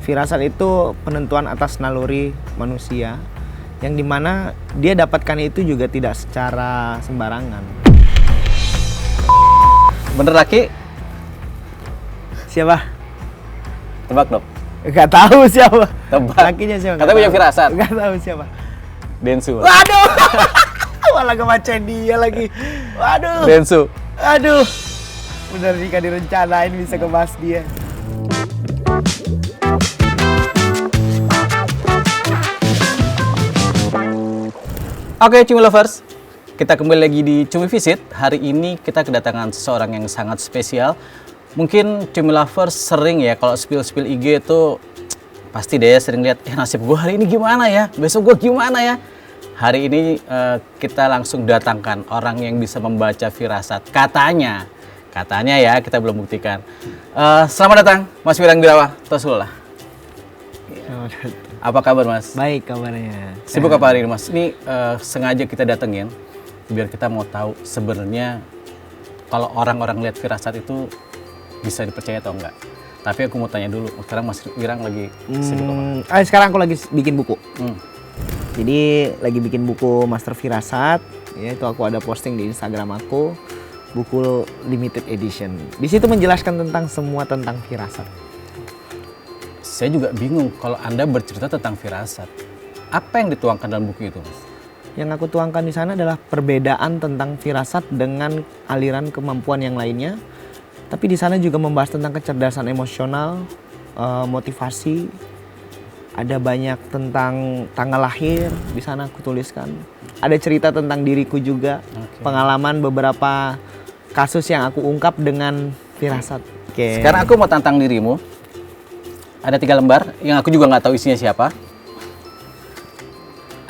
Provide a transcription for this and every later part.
Firasat itu penentuan atas naluri manusia yang dimana dia dapatkan itu juga tidak secara sembarangan. Bener laki? Siapa? Tebak dong. Gak tahu siapa. Tebak. Lakinya siapa? Katanya punya firasat. Gak tahu siapa. Densu. Waduh. Malah ngebacain dia lagi. Waduh. Densu. Aduh. Bener jika direncanain bisa kebahas dia. Oke, Cumi Lovers, kita kembali lagi di Cumi Visit. Hari ini kita kedatangan seseorang yang sangat spesial. Mungkin Cumi Lovers sering ya kalau spill IG itu pasti deh sering lihat, nasib gue hari ini gimana ya, besok gue gimana ya. Hari ini kita langsung datangkan orang yang bisa membaca firasat. Katanya ya, kita belum buktikan. Selamat datang, Mas Wirang Birawa Tosullah. Apa kabar, Mas? Baik kabarnya. Sibuk apa hari ini, Mas? Ini sengaja kita datengin biar kita mau tahu sebenarnya kalau orang-orang lihat firasat itu bisa dipercaya atau enggak. Tapi aku mau tanya dulu, sekarang Mas Wirang lagi sibuk apa? Sekarang aku lagi bikin buku. Jadi lagi bikin buku Master Firasat. Ya, itu aku ada posting di Instagram aku, buku limited edition. Di situ menjelaskan tentang semua tentang firasat. Saya juga bingung kalau Anda bercerita tentang firasat. Apa yang dituangkan dalam buku itu, Mas? Yang aku tuangkan di sana adalah perbedaan tentang firasat dengan aliran kemampuan yang lainnya. Tapi di sana juga membahas tentang kecerdasan emosional, motivasi. Ada banyak tentang tanggal lahir, di sana aku tuliskan. Ada cerita tentang diriku juga, pengalaman beberapa kasus yang aku ungkap dengan firasat. Sekarang aku mau tantang dirimu. Ada 3 lembar yang aku juga nggak tahu isinya siapa.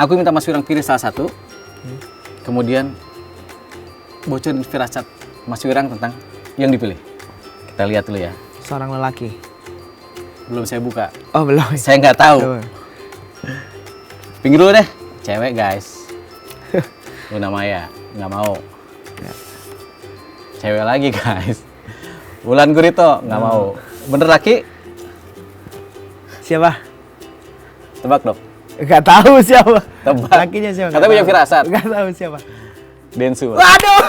Aku minta Mas Wirang pilih salah satu. Kemudian bocorin firasat Mas Wirang tentang yang dipilih. Kita lihat dulu ya. Seorang lelaki. Belum saya buka. Oh belum. Saya nggak tahu. Pinggir dulu deh. Cewek guys. Luna Maya. Nggak mau. Cewek lagi guys. Wulan Gurito. Nggak mau. Bener laki? Siapa? Tebak dong. Gak tahu siapa. Tebak. Lakinya siapa? Katanya punya firasat. Gak tahu siapa. Densu. Waduh.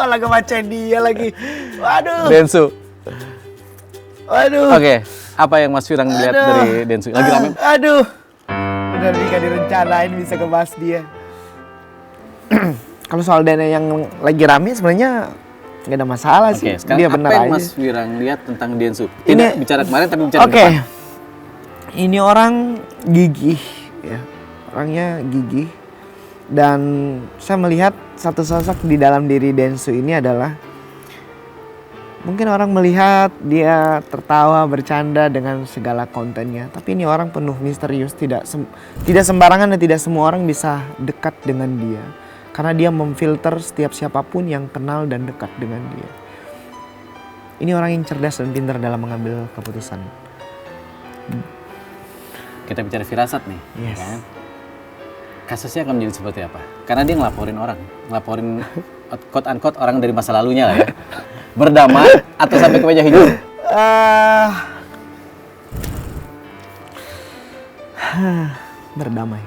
Malah ngebacain dia lagi. Waduh. Densu. Waduh. Oke. Apa yang Mas Wirang lihat dari Densu? Lagi rame? Aduh. Bener jika direncanain bisa kebahas dia. Kalau soal dana yang lagi rame sebenarnya nggak ada masalah sih. Oke, sekarang dia apa bener yang aja. Mas Wirang lihat tentang Densu? Tidak bicara kemarin tapi bicara Oke. depan. Ini orang gigih, ya. Orangnya gigih. Dan saya melihat satu sosok di dalam diri Densu ini adalah mungkin orang melihat dia tertawa bercanda dengan segala kontennya, tapi ini orang penuh misterius, tidak sembarangan dan tidak semua orang bisa dekat dengan dia karena dia memfilter setiap siapapun yang kenal dan dekat dengan dia. Ini orang yang cerdas dan pintar dalam mengambil keputusan. Kita bicara firasat nih, Yes. kan? Kasusnya akan menjadi seperti apa? Karena dia ngelaporin orang, ngelaporin quote unquote orang dari masa lalunya lah ya. Berdamai atau sampai ke meja hijau? Berdamai.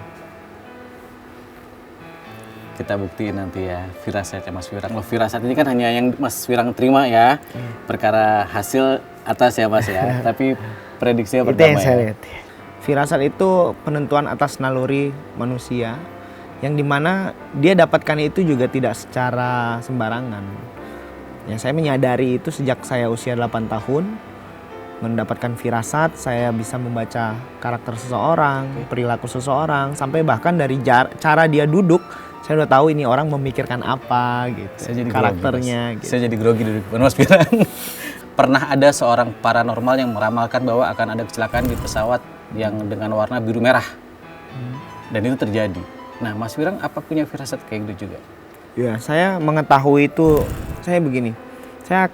Kita buktiin nanti ya firasatnya Mas Wirang. Loh, firasat ini kan hanya yang Mas Wirang terima ya. Perkara hasil atas ya Mas ya. Tapi prediksinya Itu berdamai. yang saya lihat. Firasat itu penentuan atas naluri manusia yang dimana dia dapatkan itu juga tidak secara sembarangan. Ya, saya menyadari itu sejak saya usia 8 tahun. Mendapatkan firasat, saya bisa membaca karakter seseorang, perilaku seseorang, sampai bahkan dari cara dia duduk, saya udah tahu ini orang memikirkan apa gitu. Saya jadi karakternya grogi, gitu. Saya jadi grogi dari Mas Wirang. Pernah ada seorang paranormal yang meramalkan bahwa akan ada kecelakaan di pesawat yang dengan warna biru merah. Dan itu terjadi. Nah, Mas Wirang apa punya firasat kayak gitu juga? Ya, saya mengetahui itu, saya begini. Saya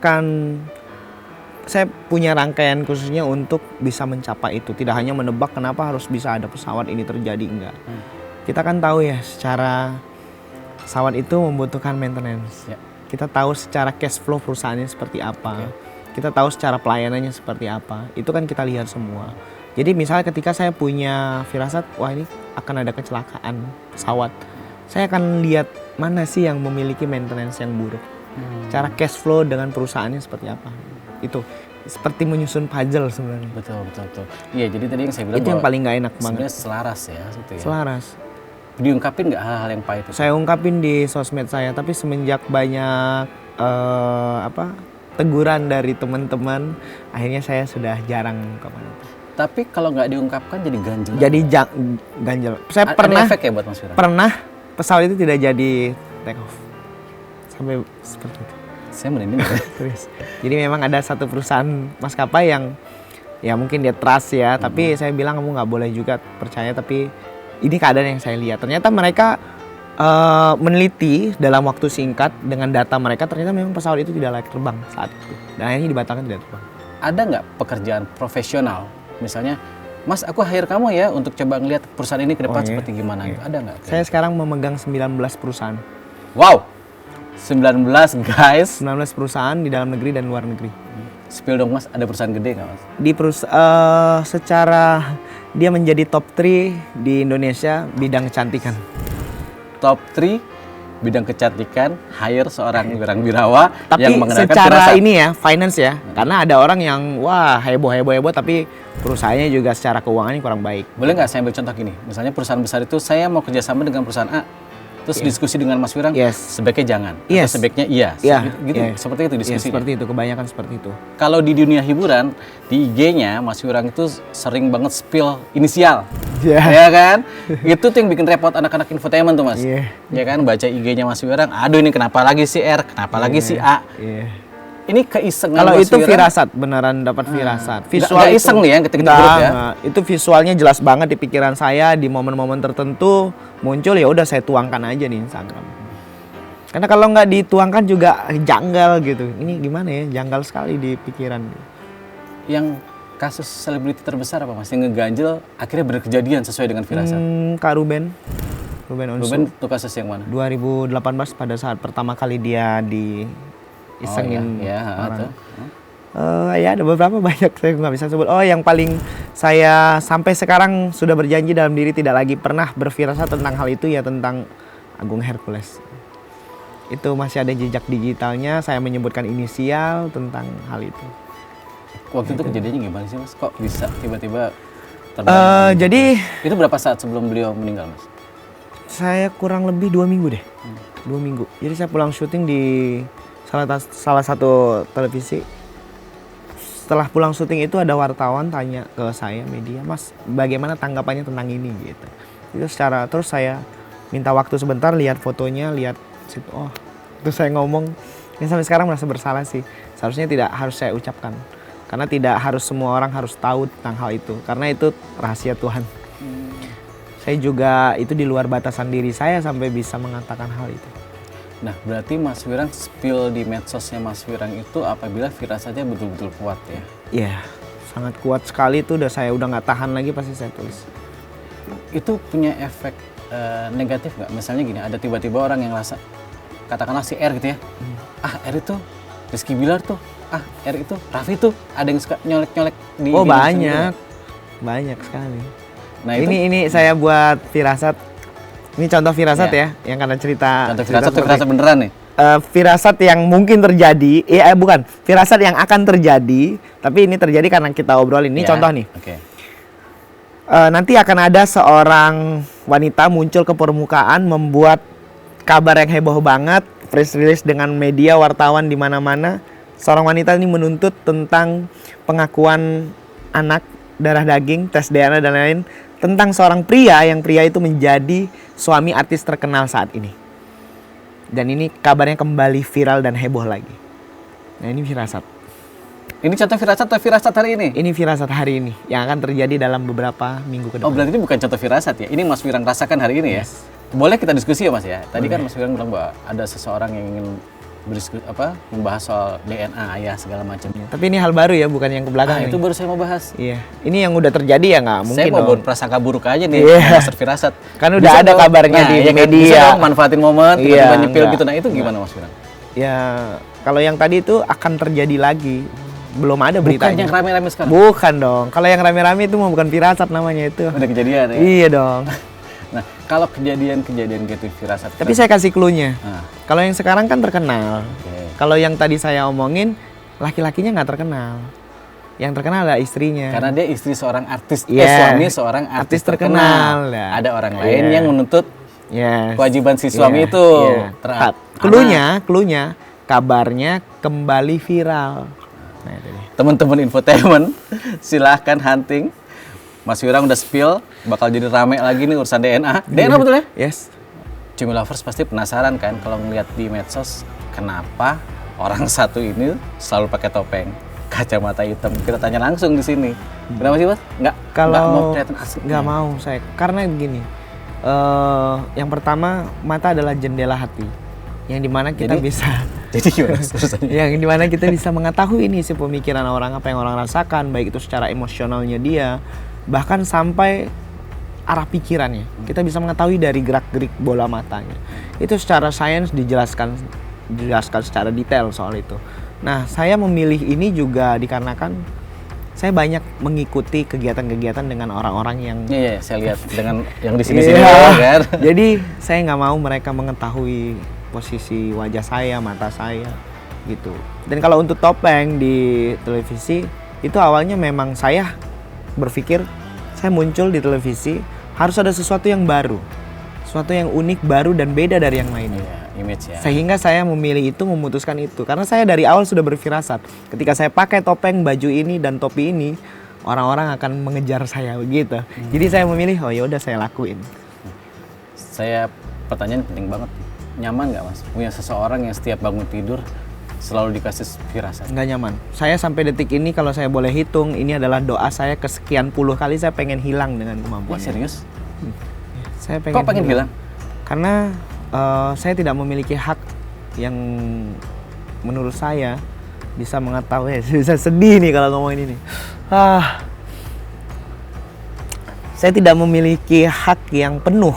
punya rangkaian khususnya untuk bisa mencapai itu. Tidak hanya menebak kenapa harus bisa ada pesawat ini terjadi, enggak. Kita kan tahu ya secara pesawat itu membutuhkan maintenance. Ya. Kita tahu secara cash flow perusahaannya seperti apa. kita tahu secara pelayanannya seperti apa. Itu kan kita lihat semua. Jadi misalnya ketika saya punya firasat, wah ini akan ada kecelakaan pesawat, saya akan lihat mana sih yang memiliki maintenance yang buruk. Cara cash flow dengan perusahaannya seperti apa. Itu seperti menyusun puzzle sebenarnya. Betul. Iya, jadi tadi yang saya bilang Itu yang paling nggak enak banget. sebenarnya selaras ya, gitu ya. Selaras. Diungkapin nggak hal-hal yang pahit itu? Saya ungkapin di sosmed saya, tapi semenjak banyak teguran dari teman-teman, akhirnya saya sudah jarang ungkapkan itu. Tapi kalau nggak diungkapkan jadi ganjel. Jadi ganjel. Saya Ada pernah efek ya buat Mas Firang? pernah pesawat itu tidak jadi take off. Sampai seperti itu. Saya merinding. Serius. Jadi memang ada satu perusahaan maskapai yang ya mungkin dia trust ya, tapi saya bilang kamu nggak boleh juga percaya, tapi ini keadaan yang saya lihat. Ternyata mereka meneliti dalam waktu singkat dengan data mereka, ternyata memang pesawat itu tidak layak terbang saat itu. Dan akhirnya dibatalkan tidak terbang. Ada nggak pekerjaan profesional? Misalnya, Mas, aku hire kamu ya untuk coba ngeliat perusahaan ini ke depan seperti gimana gitu. Ada nggak? Saya sekarang memegang 19 perusahaan. Wow, 19 guys. 19 perusahaan di dalam negeri dan luar negeri. Spill dong Mas, ada perusahaan gede nggak Mas? Di secara dia menjadi top 3 di Indonesia bidang kecantikan. Top 3 bidang kecantikan, hire seorang wirang-wirawa Tapi yang menggunakan secara firasat. ini ya, finance ya. Karena ada orang yang wah heboh tapi perusahaannya juga secara keuangannya kurang baik. Boleh nggak saya ambil contoh gini? Misalnya perusahaan besar itu saya mau kerjasama dengan perusahaan A, terus diskusi dengan Mas Wirang, sebaiknya jangan, Yes. atau sebaiknya iya, gitu, seperti itu Iya, diskusinya. seperti itu, kebanyakan seperti itu. Kalau di dunia hiburan, di IG-nya Mas Wirang itu sering banget spill inisial, ya kan? Itu tuh yang bikin repot anak-anak infotainment tuh Mas, ya kan? Baca IG-nya Mas Wirang, aduh ini kenapa lagi si R, kenapa lagi si A? Ini keisengan Kalau Mas itu Wirang. firasat, beneran dapat firasat. Visual Nggak itu iseng nih ya ketika di grup ya? Nggak. Itu visualnya jelas banget di pikiran saya, di momen-momen tertentu muncul, ya udah saya tuangkan aja di Instagram. Karena kalau nggak dituangkan juga janggal gitu. Ini gimana ya? Janggal sekali di pikiran. Yang kasus selebriti terbesar apa Mas? Yang ngeganjel akhirnya berkejadian sesuai dengan firasat. Kak Ruben Onsu. Ruben itu kasus yang mana? 2018 pada saat pertama kali dia isengin orang. Ya ada beberapa banyak, saya nggak bisa sebut. Oh, yang paling saya sampai sekarang sudah berjanji dalam diri tidak lagi pernah berfirasat tentang hal itu ya, tentang Agung Hercules. Itu masih ada jejak digitalnya, saya menyebutkan inisial tentang hal itu. Waktu itu kejadiannya gimana sih Mas? Kok bisa tiba-tiba Jadi itu berapa saat sebelum beliau meninggal Mas? saya kurang lebih 2 minggu deh. 2 minggu. Jadi saya pulang syuting di salah satu televisi. Setelah pulang syuting itu ada wartawan tanya ke saya, media, Mas bagaimana tanggapannya tentang ini gitu. Itu terus saya minta waktu sebentar, lihat fotonya, lihat situ, oh terus saya ngomong, ini sampai sekarang merasa bersalah sih. Seharusnya tidak harus saya ucapkan, karena tidak harus semua orang harus tahu tentang hal itu, karena itu rahasia Tuhan. Saya juga itu di luar batasan diri saya sampai bisa mengatakan hal itu. Nah, berarti Mas Wirang spill di medsosnya Mas Wirang itu apabila firasatnya betul-betul kuat ya? Iya, sangat kuat sekali itu, saya udah nggak tahan lagi pasti saya tulis. Itu punya efek negatif nggak? Misalnya gini, ada tiba-tiba orang yang rasa, katakanlah si R gitu ya, R itu Rizky Bilar tuh, R itu Raffi tuh, ada yang suka nyolek-nyolek di Oh banyak, banyak sekali. Nah itu ini saya buat firasat. Ini contoh firasat ya, yang karena cerita. contoh firasat beneran nih. Firasat yang mungkin terjadi, bukan firasat yang akan terjadi, tapi ini terjadi karena kita obrolin. Ini contoh nih. Oke. Nanti akan ada seorang wanita muncul ke permukaan, membuat kabar yang heboh banget, press release dengan media, wartawan di mana-mana. Seorang wanita ini menuntut tentang pengakuan anak, darah daging, tes DNA dan lain-lain, tentang seorang pria yang itu menjadi suami artis terkenal saat ini. Dan ini kabarnya kembali viral dan heboh lagi. Nah, ini firasat. Ini contoh firasat atau firasat hari ini? Ini firasat hari ini yang akan terjadi dalam beberapa minggu ke depan. Oh, berarti ini bukan contoh firasat ya? Ini Mas Wirang rasakan hari ini ya? Boleh kita diskusi ya Mas ya? Tadi kan Mas Wirang bilang bahwa ada seseorang yang ingin membahas soal DNA ayah segala macam. Tapi ini hal baru ya, bukan yang ke belakang. Itu baru saya mau bahas. Iya. Ini yang udah terjadi ya nggak mungkin. Saya mau dong. berprasangka buruk aja nih, master firasat. Kan udah ada kabarnya di kan? media. Bisa dong manfaatin momen, tiba-tiba nyepil enggak. gitu. Nah itu gimana Mas Wirang? Ya, kalau yang tadi itu akan terjadi lagi. belum ada Bukan beritanya. yang rame-rame sekarang. Bukan dong. Kalau yang rame-rame itu mau bukan firasat namanya itu. Udah kejadian ya. Iya dong. Nah, kalau kejadian-kejadian gitu firasat. Tapi saya kasih clue-nya. Nah, Kalau yang sekarang kan terkenal. oke. Kalau yang tadi saya omongin, laki-lakinya nggak terkenal. Yang terkenal adalah istrinya. Karena dia istri seorang artis, Iya. suami seorang artis terkenal. Ya. Ada orang lain Iya. yang menuntut Yes. kewajiban si suami Iya, itu. iya. Cluenya, kabarnya kembali viral. Nah, itu dia. Teman-teman infotainment, silahkan hunting. Mas Wirang udah spill, bakal jadi rame lagi nih urusan DNA. DNA betul ya? Yes. Cumi lovers pasti penasaran kan kalau ngeliat di medsos, kenapa orang satu ini selalu pakai topeng, kacamata hitam. Kita tanya langsung di sini. Kenapa sih, Mas? Nggak mau Kalau kelihatan asli. nggak mau saya, karena gini. Yang pertama, mata adalah jendela hati, yang dimana kita Jadi? bisa, Jadi gimana urusannya? yang dimana kita bisa mengetahui ini isi pemikiran orang, apa yang orang rasakan, baik itu secara emosionalnya dia, bahkan sampai arah pikirannya. Kita bisa mengetahui dari gerak-gerik bola matanya. Itu secara sains dijelaskan secara detail soal itu. Nah, saya memilih ini juga dikarenakan saya banyak mengikuti kegiatan-kegiatan dengan orang-orang yang Iya, saya lihat dengan yang di sini-sini Iya. kan. Jadi saya nggak mau mereka mengetahui posisi wajah saya, mata saya, gitu. Dan kalau untuk topeng di televisi, itu awalnya memang saya berpikir saya muncul di televisi harus ada sesuatu yang baru, sesuatu yang unik, baru dan beda dari yang lainnya. Iya, image ya. Sehingga saya memilih itu, memutuskan itu. Karena saya dari awal sudah berfirasat, ketika saya pakai topeng, baju ini dan topi ini, orang-orang akan mengejar saya begitu. Jadi saya memilih, oh ya udah saya lakuin. Saya pertanyaan penting banget. Nyaman nggak, Mas? Punya seseorang yang setiap bangun tidur selalu dikasih firasat. Nggak nyaman. Saya sampai detik ini kalau saya boleh hitung, ini adalah doa saya kesekian puluh kali saya pengen hilang dengan Wah, kemampuan. serius? Saya Kok pengen hilang? Karena saya tidak memiliki hak yang menurut saya bisa mengetahui. Bisa sedih nih kalau ngomongin ini. Saya tidak memiliki hak yang penuh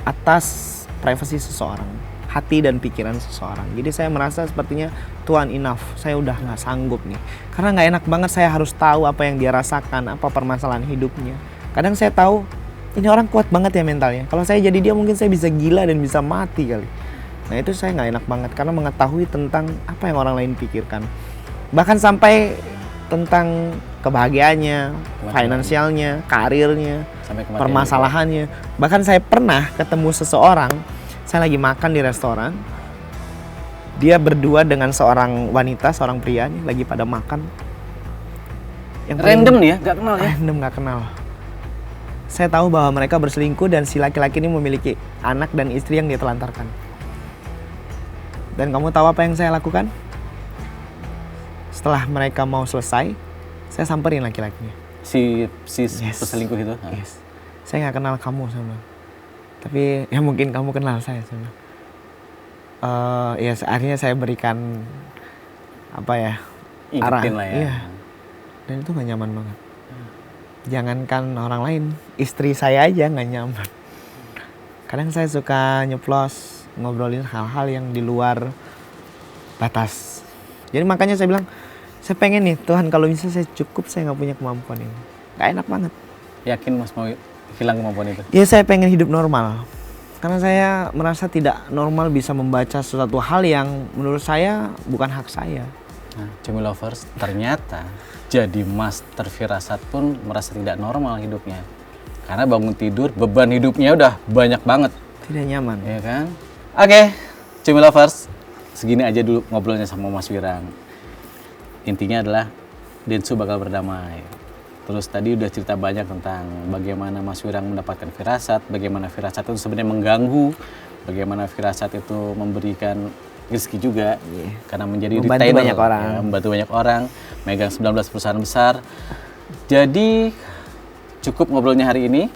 atas privasi seseorang, hati dan pikiran seseorang. Jadi saya merasa sepertinya Tuhan enough, saya udah nggak sanggup nih. Karena nggak enak banget saya harus tahu apa yang dia rasakan, apa permasalahan hidupnya. Kadang saya tahu ini orang kuat banget ya mentalnya. Kalau saya jadi dia mungkin saya bisa gila dan bisa mati kali. Nah itu saya nggak enak banget karena mengetahui tentang apa yang orang lain pikirkan. Bahkan sampai tentang kebahagiaannya, finansialnya, karirnya, Sampai kematian permasalahannya. Bahkan saya pernah ketemu seseorang, saya lagi makan di restoran, dia berdua dengan seorang wanita, seorang pria nih, lagi pada makan. Yang paling Random nih ya, nggak kenal ya? random, nggak kenal. Saya tahu bahwa mereka berselingkuh dan si laki-laki ini memiliki anak dan istri yang dia telantarkan. Dan kamu tahu apa yang saya lakukan? Setelah mereka mau selesai, saya samperin laki-lakinya. Si Yes. peselingkuh itu? Yes. Saya nggak kenal kamu sama. Tapi ya mungkin kamu kenal saya sama. Ya akhirnya saya berikan apa ya? Ingetin lah ya. Iya. Dan itu nggak nyaman banget. Jangankan orang lain, istri saya aja nggak nyaman. Kadang saya suka nyeplos ngobrolin hal-hal yang di luar batas. Jadi makanya saya bilang, saya pengen nih Tuhan kalau bisa saya cukup, saya nggak punya kemampuan ini. Nggak enak banget. Yakin Mas mau hilang kemampuan itu? Ya saya pengen hidup normal. Karena saya merasa tidak normal bisa membaca sesuatu hal yang menurut saya bukan hak saya. Nah, Cumi Lovers, ternyata jadi master firasat pun merasa tidak normal hidupnya. Karena bangun tidur, beban hidupnya udah banyak banget. Tidak nyaman. Ya kan? Oke, Cumi Lovers, segini aja dulu ngobrolnya sama Mas Wirang. Intinya adalah Densu bakal berdamai. Terus tadi udah cerita banyak tentang bagaimana Mas Wirang mendapatkan firasat, bagaimana firasat itu sebenarnya mengganggu, bagaimana firasat itu memberikan rezeki juga, karena menjadi Membantu retainer, banyak orang. ya, membantu banyak orang, megang 19 perusahaan besar. Jadi cukup ngobrolnya hari ini.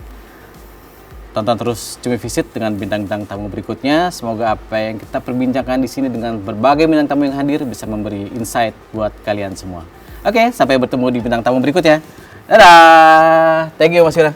Tonton terus Cumi Visit dengan bintang-bintang tamu berikutnya. Semoga apa yang kita perbincangkan di sini dengan berbagai bintang tamu yang hadir bisa memberi insight buat kalian semua. Oke, sampai bertemu di bintang tamu berikutnya. Dadah. Thank you Mas Wirang.